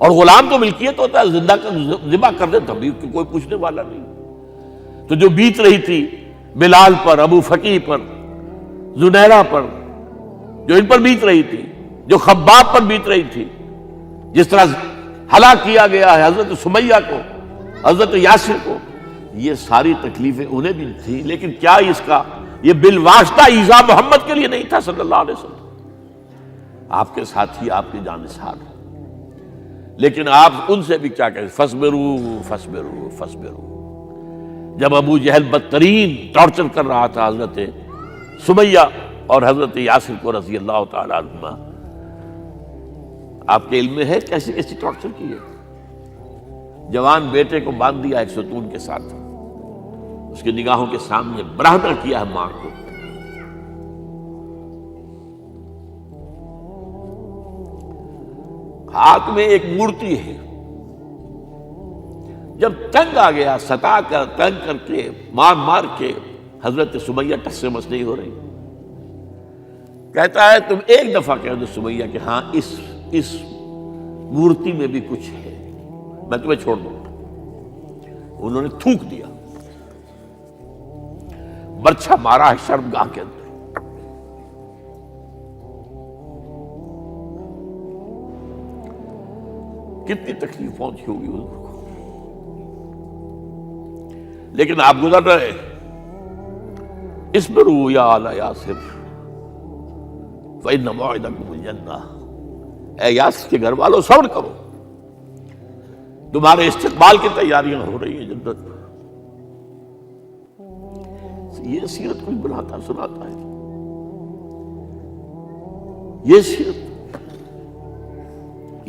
اور غلام تو ملکیت ہوتا ہے، زندہ کا ذبح کر دے تب بھی کوئی پوچھنے والا نہیں۔ تو جو بیت رہی تھی بلال پر، ابو فقیہ پر، زنیرہ پر، جو ان پر بیت رہی تھی، جو خباب پر بیت رہی تھی، جس طرح ہلاک کیا گیا ہے حضرت سمیہ کو، حضرت یاسر کو، یہ ساری تکلیفیں انہیں بھی تھیں، لیکن کیا اس کا یہ بالواسطہ ایذا محمد کے لیے نہیں تھا صلی اللہ علیہ وسلم؟ آپ کے ساتھی، آپ کے جانثار، لیکن آپ ان سے بھی کیا کہیں، فصبروا فصبروا فصبروا۔ جب ابو جہل بدترین ٹارچر کر رہا تھا حضرت سمیہ اور حضرت یاسر کو رضی اللہ تعالی عنہما، آپ کے علم میں ہے کیسی کیسی ٹارچر کی ہے؟ جوان بیٹے کو باندھ دیا ایک ستون کے ساتھ، اس کی نگاہوں کے سامنے برہنہ کیا ہے ماں کو، ہاتھ میں ایک مورتی ہے، جب تنگ آ گیا، ستا کر تنگ کر کے مار مار کے حضرت سمیہ ٹس سے مس نہیں ہو رہی، کہتا ہے تم ایک دفعہ کہہ دو سمیہ کہ ہاں اس مورتی میں بھی کچھ ہے، میں تمہیں چھوڑ دوں۔ انہوں نے تھوک دیا، برچھا مارا ہے شرمگاہ کے اندر۔ کتنی تکلیف پہنچی ہوگی حضور کو، لیکن آپ گزر رہے، اصبروا یا آل یاسر فإن موعدکم الجنہ، اے یاسر کے گھر والوں صبر کرو، تمہارے استقبال کی تیاریاں ہو رہی ہیں جنت میں۔ یہ سیرت کوئی بلاتا سناتا ہے، یہ سیرت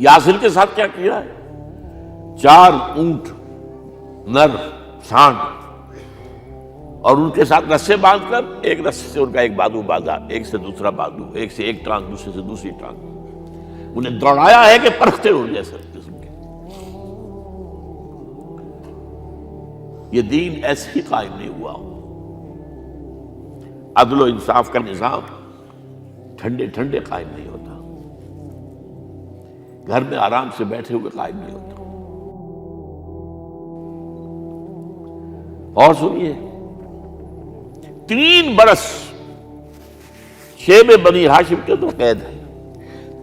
یاسر کے ساتھ کیا کیا ہے؟ 4 اونٹ نر سانڈ، اور ان کے ساتھ رسے باندھ کر ایک رسے سے ان کا ایک بازو باندھا، ایک سے دوسرا بازو، ایک سے ایک ٹانگ، دوسرے سے دوسری ٹانگ، انہیں دوڑایا ہے کہ پرکھتے ہو جیسے قسم کے۔ یہ دین ایسے ہی قائم نہیں ہوا، عدل و انصاف کا نظام ٹھنڈے ٹھنڈے قائم نہیں ہوتا، گھر میں آرام سے بیٹھے ہوئے قائم نہیں ہوتا۔ اور سنیے، 3 برس شیب بنی ہاشم کے اندر قید ہے،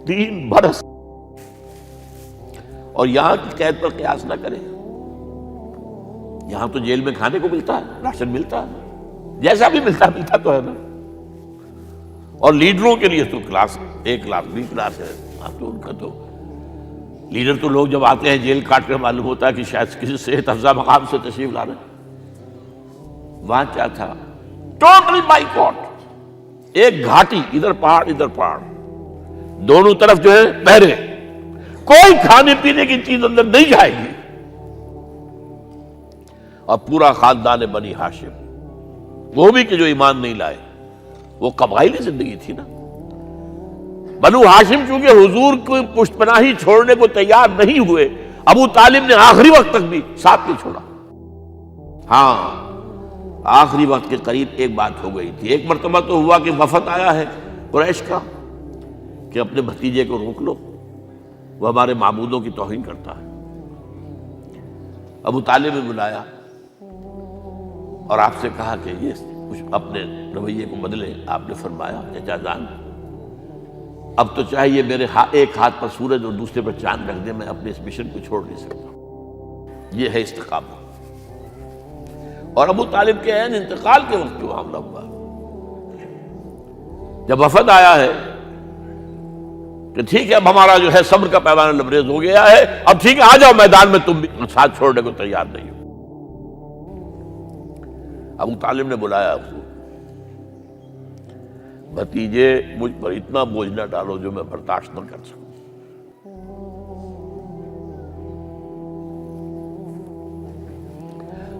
3 برس، اور یہاں کی قید پر قیاس نہ کریں۔ یہاں تو جیل میں کھانے کو ملتا ہے، راشن ملتا ہے، جیسا بھی ملتا تو ہے نا، اور لیڈروں کے لیے تو class A class B class ہے، آپ تو ان کا تو لیڈر تو لوگ جب آتے ہیں جیل کاٹ کر معلوم ہوتا ہے کہ شاید کسی صحت افزا مقام سے تشریف لا رہے ہیں۔ وہاں کیا تھا؟ ٹوٹل بائیکاٹ، ایک گھاٹی، ادھر پہاڑ ادھر پہاڑ، دونوں طرف جو ہے پہرے، کوئی کھانے پینے کی چیز اندر نہیں جائے گی، اور پورا خاندان بنی ہاشم، وہ بھی کہ جو ایمان نہیں لائے، وہ قبائلی زندگی تھی نا۔ بنو ہاشم چونکہ حضور کو پشت پناہی چھوڑنے کو تیار نہیں ہوئے، ابو طالب نے آخری وقت تک بھی ساتھ نہیں چھوڑا۔ ہاں، آخری وقت کے قریب ایک بات ہو گئی تھی، ایک مرتبہ تو ہوا کہ وفد آیا ہے قریش کا کہ اپنے بھتیجے کو روک لو، وہ ہمارے معبودوں کی توہین کرتا ہے۔ ابو طالب نے بلایا اور آپ سے کہا کہ یہ کچھ اپنے رویے کو بدلے۔ آپ نے فرمایا چچا جان، اب تو چاہیے میرے ایک ہاتھ پر سورج اور دوسرے پر چاند رکھ دے، میں اپنے اس مشن کو چھوڑ نہیں سکتا۔ یہ ہے استقامت۔ اور ابو طالب کے عین انتقال کے وقت جو معاملہ ہوا، جب وفد آیا ہے کہ ٹھیک ہے اب ہمارا جو ہے صبر کا پیمانہ لبریز ہو گیا ہے، اب ٹھیک ہے آ جاؤ میدان میں، تم بھی ساتھ چھوڑنے کو تیار نہیں ہو۔ ابو طالب نے بلایا اس کو، بھتیجے مجھ پر اتنا بوجھ نہ ڈالو جو میں برداشت نہ کر سکوں۔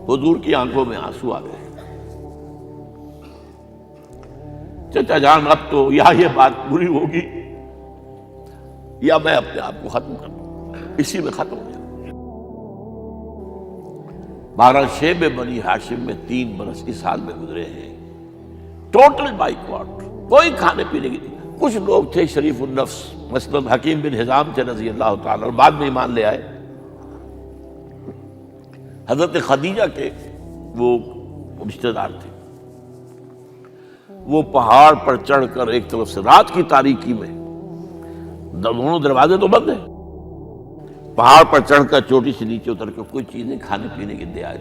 حضور کی آنکھوں میں آنسو آ گئے۔ چچا جان اب تو یا یہ بات پوری ہوگی یا میں اپنے آپ کو ختم کر دوں، اسی میں ختم ہو جاؤں۔ 12 شیب بنی ہاشم میں 3 برس اس حال میں گزرے ہیں، ٹوٹل بائیکاٹ، کوئی کھانے پینے کی نہیں، کچھ لوگ تھے شریف النفس، مثلاً حکیم بن حزام تھے رضی اللہ تعالیٰ، اور بعد میں ایمان لے آئے۔ حضرت خدیجہ کے وہ رشتہ دار تھے، وہ پہاڑ پر چڑھ کر ایک طرف سے رات کی تاریکی میں، دونوں دروازے تو بند ہیں، پہاڑ پر چڑھ کر چوٹی سے نیچے اتر کے کوئی چیزیں کھانے پینے کی دے آئے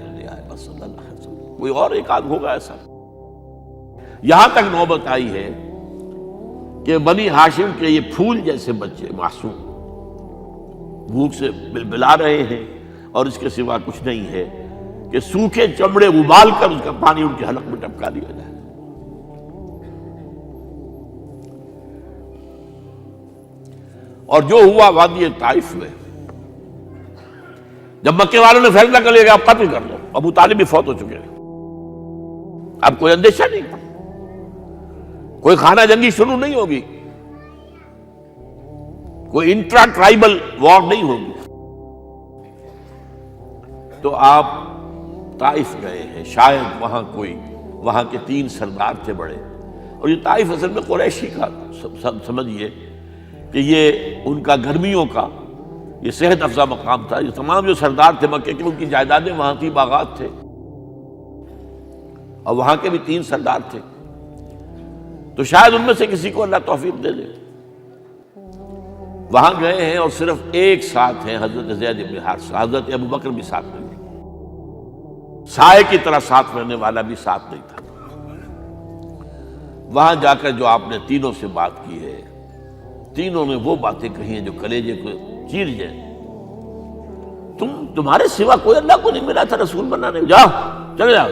بس صلی اللہ علیہ وسلم۔ کوئی اور ایک آدھ ہوگا ایسا۔ یہاں تک نوبت آئی ہے کہ بنی ہاشم کے یہ پھول جیسے بچے معصوم بھوک سے بلبلا رہے ہیں، اور اس کے سوا کچھ نہیں ہے کہ سوکھے چمڑے ابال کر اس کا پانی ان کے حلق میں ٹپکا دیا جائے۔ اور جو ہوا وادی طائف میں، جب مکے والوں نے فیصلہ کر لیا کہ آپ قتل کر دو، ابو طالب بھی فوت ہو چکے ہیں، اب کوئی اندیشہ نہیں، کوئی خانہ جنگی شروع نہیں ہوگی، کوئی انٹرا ٹرائبل وار نہیں ہوگی، تو آپ طائف گئے ہیں۔ شاید وہاں کے 3 سردار تھے بڑے، اور یہ طائف اصل میں قریشی کا سمجھیے کہ یہ ان کا گرمیوں کا یہ صحت افزا مقام تھا۔ یہ تمام جو سردار تھے مکے کے، ان کی جائیدادیں وہاں تھی، باغات تھے، اور وہاں کے بھی 3 سردار تھے، تو شاید ان میں سے کسی کو اللہ توفیق دے دے۔ وہاں گئے ہیں اور صرف ایک ساتھ ہیں، حضرت زید بن حارثہ، حضرت ابو بکر بھی ساتھ نہیں، سائے کی طرح ساتھ رہنے والا بھی ساتھ نہیں تھا۔ وہاں جا کر جو آپ نے تینوں سے بات کی ہے، تینوں نے وہ باتیں کہی ہیں جو کلیجے کو چیر جائیں۔ تمہارے سوا کوئی اللہ کو نہیں ملا تھا رسول بنانے، جاؤ چلے جاؤ۔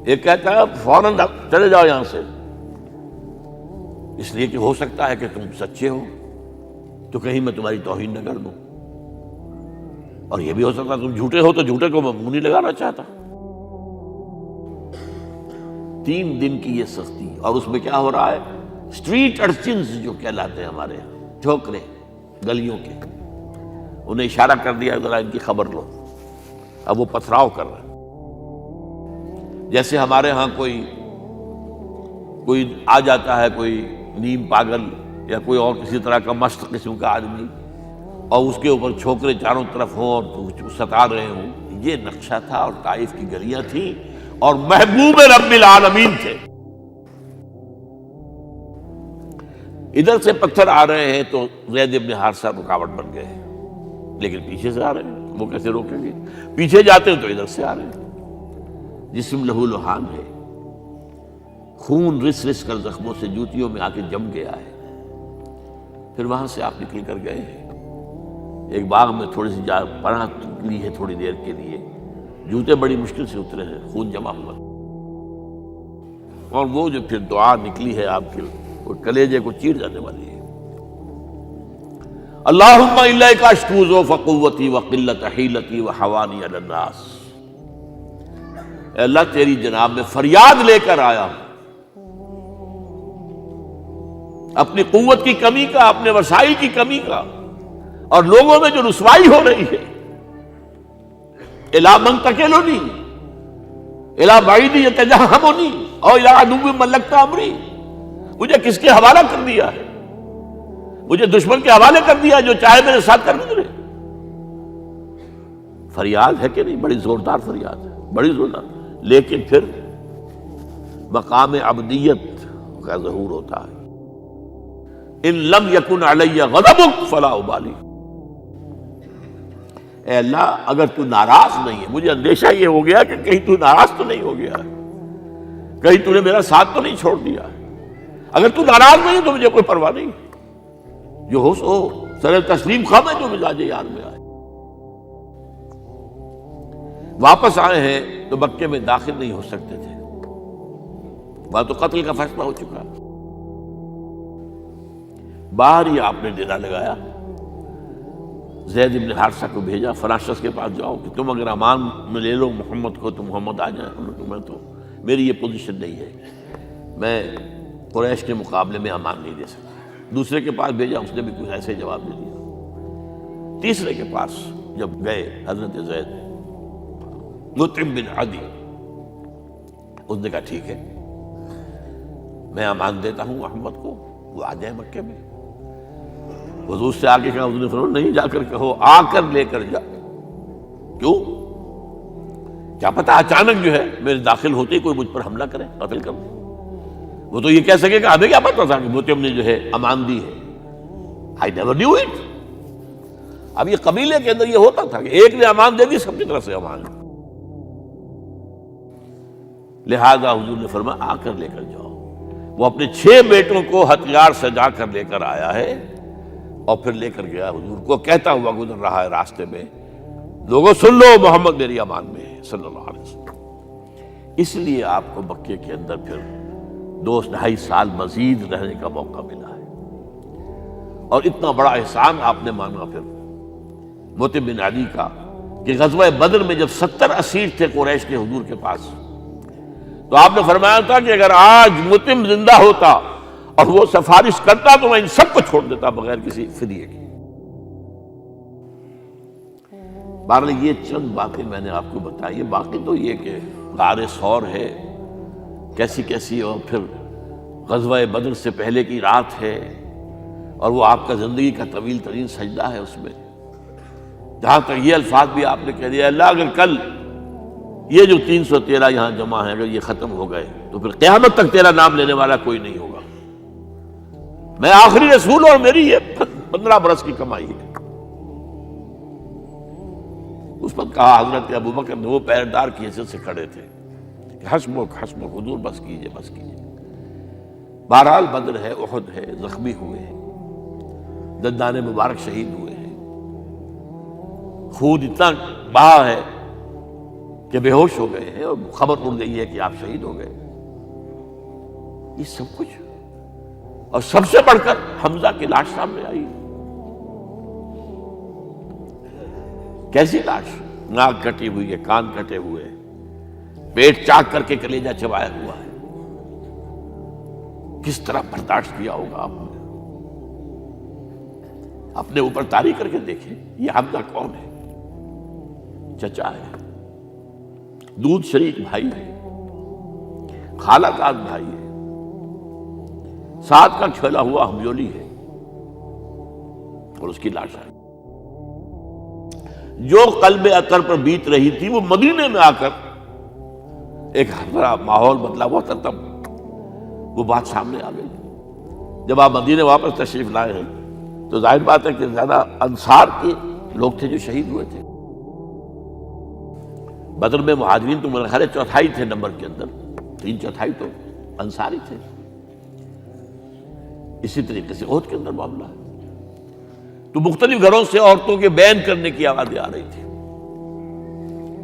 ایک کہتا ہے فوراً چلے جاؤ یہاں سے، اس لیے کہ ہو سکتا ہے کہ تم سچے ہو تو کہیں میں تمہاری توہین نہ کر دوں، اور یہ بھی ہو سکتا ہے تم جھوٹے ہو تو جھوٹے کو میں منہ نہیں لگانا چاہتا۔ 3 دن کی یہ سختی، اور اس میں کیا ہو رہا ہے، اسٹریٹ ارچنز جو کہلاتے ہیں ہمارے یہاں، جھوکرے گلیوں کے، انہیں اشارہ کر دیا ذرا ان کی خبر لو، اب وہ پتھراؤ کر رہے ہیں۔ جیسے ہمارے ہاں کوئی آ جاتا ہے، کوئی نیم پاگل یا کوئی اور کسی طرح کا مست قسم کا آدمی، اور اس کے اوپر چھوکرے چاروں طرف ہوں اور ستا رہے ہوں، یہ نقشہ تھا، اور طائف کی گلیاں تھیں، اور محبوب رب العالمین تھے۔ ادھر سے پتھر آ رہے ہیں تو زید بن حارثہ رکاوٹ بن گئے ہیں، لیکن پیچھے سے آ رہے ہیں، وہ کیسے روکیں گے؟ پیچھے جاتے ہیں تو ادھر سے آ رہے ہیں۔ جسم لہو لہان ہے، خون رس رس کر زخموں سے جوتیوں میں آ کے جم گیا ہے۔ پھر وہاں سے آپ نکل کر گئے ہیں، ایک باغ میں تھوڑی سی پناہ لی ہے تھوڑی دیر کے لیے، جوتے بڑی مشکل سے اترے ہیں، خون جمع ہوا، اور وہ جو پھر دعا نکلی ہے آپ کے، وہ کلیجے کو چیر جانے والی ہے۔ اللہم الیک اشکو ضعف قوتی وقلت حیلتی وحوانی علی الناس، اے اللہ تیری جناب میں فریاد لے کر آیا ہوں، اپنی قوت کی کمی کا، اپنے وسائل کی کمی کا، اور لوگوں میں جو رسوائی ہو رہی ہے، الی من تکلنی الی بعید یتجہمنی او الی عدو ملکت امری، مجھے کس کے حوالہ کر دیا ہے، مجھے دشمن کے حوالے کر دیا جو چاہے میرے ساتھ کر گزرے۔ فریاد ہے کہ نہیں؟ بڑی زوردار فریاد ہے، بڑی زوردار، لیکن پھر مقام عبدیت کا ظہور ہوتا ہے۔ ان لم یکن علی غضبک فلا ابالی، اے اللہ اگر تو ناراض نہیں ہے، مجھے اندیشہ یہ ہو گیا کہ کہیں تو ناراض تو نہیں ہو گیا ہے، کہیں تو نے میرا ساتھ تو نہیں چھوڑ دیا ہے۔ اگر تو ناراض نہیں ہے تو مجھے کوئی پرواہ نہیں، جو ہو سو سر تسلیم خم ہے جو مزاج یار میں آئے۔ واپس آئے ہیں تو مکے میں داخل نہیں ہو سکتے تھے، وہاں تو قتل کا فیصلہ ہو چکا۔ باہر ہی آپ نے ڈیرا لگایا، زید بن حارثہ کو بھیجا، فلاں شخص کے پاس جاؤ کہ تم اگر امان میں لے لو محمد کو تو محمد آ جائیں، میں تو میری یہ پوزیشن نہیں ہے، میں قریش کے مقابلے میں امان نہیں دے سکتا۔ دوسرے کے پاس بھیجا، اس نے بھی کچھ ایسے جواب دے دیا۔ تیسرے کے پاس جب گئے حضرت زید، مطعم بن عدی، اس نے کہا ٹھیک ہے، میں امان دیتا ہوں محمد کو وہ آ جائے مکے میں۔ حضور سے آگے کہا، حضور نے فرمایا نہیں جا کر کہو آ کر لے کر جا۔ کیوں؟ کیا پتا اچانک جو ہے میرے داخل ہوتے ہی کوئی مجھ پر حملہ کرے، قتل کر دے۔ وہ تو یہ کہہ سکے کہ ہمیں کیا پتا تھا کہ مطعم نے جو ہے امان دی ہے، I never knew it۔ اب یہ قبیلے کے اندر یہ ہوتا تھا کہ ایک نے امان دے دی، سب کی طرف سے امان۔ لہذا حضور نے فرمایا آ کر لے کر جاؤ۔ وہ اپنے 6 بیٹوں کو ہتھیار سجا کر لے کر آیا ہے اور پھر لے کر گیا حضور کو، کہتا ہوا گزر رہا ہے راستے میں، لوگوں سن لو محمد میری امان میں ہے صلی اللہ علیہ وسلم۔ اس لیے آپ کو مکے کے اندر پھر 2.5 سال مزید رہنے کا موقع ملا ہے، اور اتنا بڑا احسان آپ نے مانا پھر مطعم بن عدی کا کہ غزوہ بدر میں جب 70 اسیر تھے قریش کے حضور کے پاس، تو آپ نے فرمایا تھا کہ اگر آج مطعم زندہ ہوتا اور وہ سفارش کرتا تو میں ان سب کو چھوڑ دیتا بغیر کسی فدیے کے۔ بہرحال یہ چند باتیں میں نے آپ کو بتائی، باقی تو یہ کہ غار ثور ہے کیسی کیسی، اور پھر غزوہ بدر سے پہلے کی رات ہے، اور وہ آپ کا زندگی کا طویل ترین سجدہ ہے اس میں، جہاں تک یہ الفاظ بھی آپ نے کہہ دیا اللہ اگر کل یہ جو 313 یہاں جمع ہیں اگر یہ ختم ہو گئے تو پھر قیامت تک تیرا نام لینے والا کوئی نہیں ہوگا، میں آخری رسول اور میری یہ 15 برس کی کمائی ہے۔ اس وقت کہا حضرت ابو بکر نے، وہ پہریدار کی حیثیت سے کھڑے تھے کہ حسبک حسبک حضور بس کیجئے بس کیجئے۔ بہرحال بدر ہے، احد ہے، زخمی ہوئے ہیں، دندان مبارک شہید ہوئے ہیں، خون اتنا بہا ہے کہ بے ہوش ہو گئے ہیں، اور خبر اڑ گئی ہے کہ آپ شہید ہو گئے۔ یہ سب کچھ، اور سب سے بڑھ کر حمزہ کی لاش سامنے آئی۔ کیسی لاش؟ ناک کٹی ہوئی ہے، کان کٹے ہوئے ہیں، پیٹ چاک کر کے کلیجہ چبایا ہوا ہے۔ کس طرح برداشت کیا ہوگا آپ نے؟ اپنے اوپر طاری کر کے دیکھیں، یہ حمزہ کون ہے؟ چچا ہے، دودھ شریک بھائی ہے، خالہ داد بھائی ہے، ساتھ کا کھیلا ہوا ہمجولی ہے، اور اس کی لاش ہے۔ جو قلب اطہر پر بیت رہی تھی وہ مدینے میں آ کر ایک بڑا ماحول بدلا ہوا تھا، تب وہ بات سامنے آ گئی۔ جب آپ مدینے واپس تشریف لائے ہیں تو ظاہر بات ہے کہ زیادہ انصار کے لوگ تھے جو شہید ہوئے تھے۔ بدر میں مہاجرین تو میرے خیال 1/4 تھے نمبر کے اندر، 3/4 تو انصاری تھے۔ اسی طریقے سے احد کے اندر معاملہ ہے، تو مختلف گھروں سے عورتوں کے بین کرنے کی آوازیں آ رہی تھی،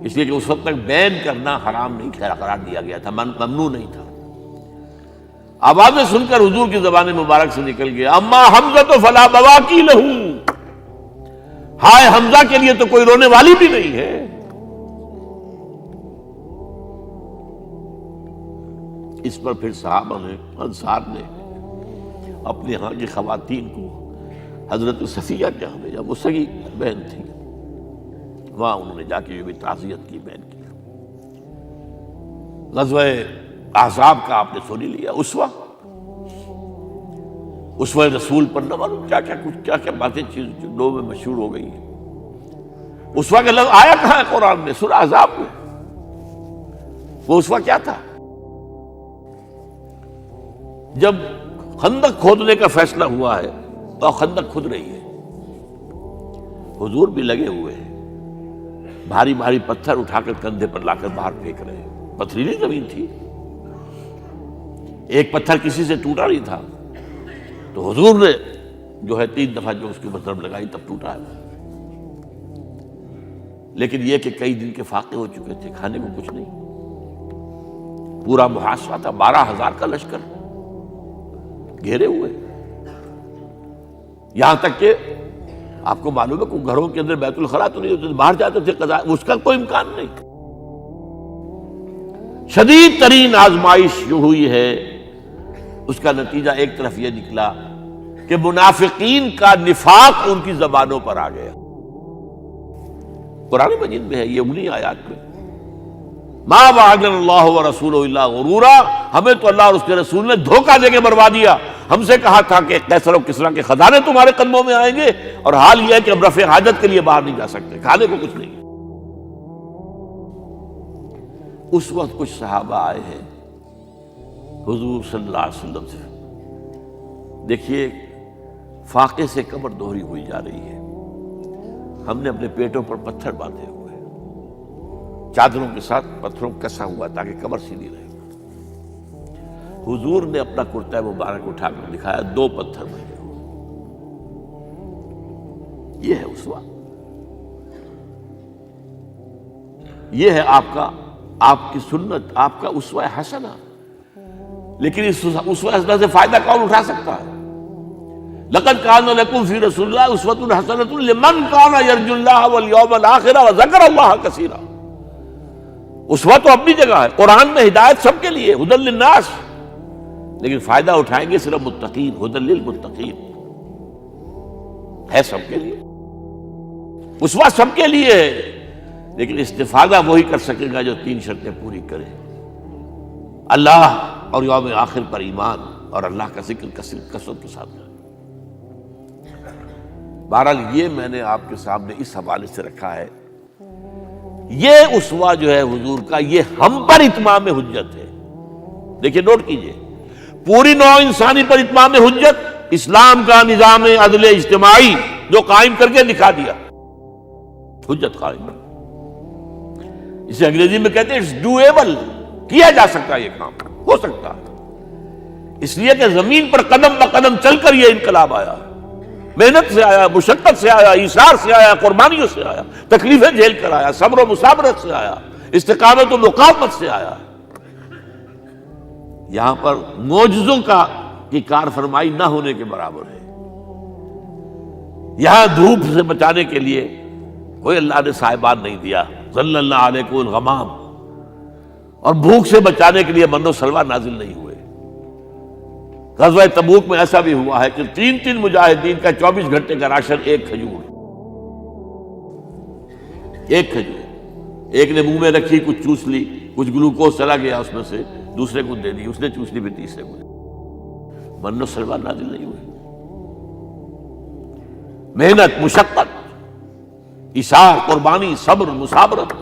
اس لیے کہ اس وقت تک بین کرنا حرام نہیں قرار دیا گیا تھا، ممنوع نہیں تھا۔ آوازیں سن کر حضور کی زبان مبارک سے نکل گیا اما حمزہ تو فلا بواکی لہو، ہائے حمزہ کے لیے تو کوئی رونے والی بھی نہیں ہے۔ اس پر پھر صحابہ نے، انصار نے اپنے ہاں کی خواتین کو حضرت صفیہ کے ہاں بھیجا، وہ سگی بہن تھی، وہاں انہوں نے جا کے بھی تعزیت کی بہن کی۔ غزوہ احزاب کا آپ نے سن ہی لیا، اسوہ رسول پر نہ معلوم کیا کیا باتیں چیز لوگوں میں مشہور ہو گئی ہیں۔ اسوہ کا لفظ آیا کہاں ہے قرآن میں؟ سورہ احزاب میں۔ وہ اسوہ کیا تھا؟ جب خندق کھودنے کا فیصلہ ہوا ہے تو خندق کھود رہی ہے، حضور بھی لگے ہوئے ہیں، بھاری بھاری پتھر اٹھا کر کندھے پر لا کر باہر پھینک رہے ہیں، پتھریلی زمین تھی، ایک پتھر کسی سے ٹوٹا نہیں تھا، تو حضور نے جو ہے 3 دفعہ جو اس کے اوپر ضرب لگائی تب ٹوٹا ہے۔ لیکن یہ کہ کئی دن کے فاقے ہو چکے تھے، کھانے کو کچھ نہیں، پورا محاصرہ تھا، 12,000 کا لشکر گھیرے ہوئے، یہاں تک کہ آپ کو معلوم ہے کہ گھروں کے اندر بیت الخلا تو نہیں ہوتے، باہر جاتے تھے قضاء، اس کا کوئی امکان نہیں۔ شدید ترین آزمائش جو ہوئی ہے اس کا نتیجہ ایک طرف یہ نکلا کہ منافقین کا نفاق ان کی زبانوں پر آ گیا۔ قرآن مجید میں ہے یہ انہی آیات میں، ما وعدنا اللہ ورسولہ الا غرورا، ہمیں تو اللہ اور اس کے رسول نے دھوکہ دے کے بروا دیا۔ ہم سے کہا تھا کہ قیصر و کسریٰ کے خزانے تمہارے قدموں میں آئیں گے، اور حال یہ ہے کہ اب رفع حاجت کے لیے باہر نہیں جا سکتے، کھانے کو کچھ نہیں۔ اس وقت کچھ صحابہ آئے ہیں حضور صلی اللہ علیہ وسلم سے، دیکھیے فاقے سے قبر دوہری ہوئی جا رہی ہے، ہم نے اپنے پیٹوں پر پتھر باندھے ہوئے، چادروں کے ساتھ پتھروں کسا ہوا تاکہ قبر سیدھی رہے۔ حضور نے اپنا کرتا مبارک اٹھا کر دکھایا، 2 پتھر بنے ہوئے۔ یہ ہے اسوہ، یہ ہے آپ کی سنت، آپ کا اسوہ حسنہ۔ لیکن اس اسوہ حسنہ سے فائدہ کون اٹھا سکتا ہے؟ لقد کان لکم فی رسول اللہ اسوۃ حسنۃ لمن کان یرجو اللہ والیوم الآخر وذکر اللہ کثیرا۔ اسوہ تو اپنی جگہ ہے، قرآن میں ہدایت سب کے لیے، ھدی للناس، لیکن فائدہ اٹھائیں گے صرف متقین، ھدی للمتقین، ہے سب کے لیے، اسوہ سب کے لیے ہے، لیکن استفادہ وہی کر سکے گا جو 3 شرطیں پوری کرے: اللہ اور یوم آخر پر ایمان، اور اللہ کا ذکر کثرت کے ساتھ کرے۔ بہرحال یہ میں نے آپ کے سامنے اس حوالے سے رکھا ہے، یہ اسوہ جو ہے حضور کا، یہ ہم پر اتمام حجت ہے۔ دیکھیے نوٹ کیجئے، پوری نوع انسانی پر اتمام حجت، اسلام کا نظام عدل اجتماعی جو قائم کر کے دکھا دیا، حجت قائم ہے۔ اسے انگریزی میں کہتے ہیں اٹس ڈویبل، کیا جا سکتا ہے، یہ کام ہو سکتا ہے، اس لیے کہ زمین پر قدم بقدم چل کر یہ انقلاب آیا، محنت سے آیا، مشقت سے آیا، ایثار سے آیا، قربانیوں سے آیا، تکلیفیں جھیل کر آیا، صبر و مصابرت سے آیا، استقامت و مقاومت سے آیا۔ یہاں پر معجزوں کی کار فرمائی نہ ہونے کے برابر ہے۔ یہاں دھوپ سے بچانے کے لیے کوئی اللہ نے صاحبان نہیں دیا، ظل اللہ علیکم الغمام، اور بھوک سے بچانے کے لیے من و سلوہ نازل نہیں ہوئے۔ غزوہ تبوک میں ایسا بھی ہوا ہے کہ 3 مجاہدین کا 24 گھنٹے کا راشن ایک کھجور، ایک نے منہ میں رکھی، کچھ چوس لی، کچھ گلوکوز چلا گیا اس میں سے، دوسرے کو دے دی، اس نے چوس لی، پھر تیسرے کو دے دی۔ من و سلوہ نازل نہیں ہوئے، محنت، مشقت، ایثار، قربانی، صبر، مصابرت،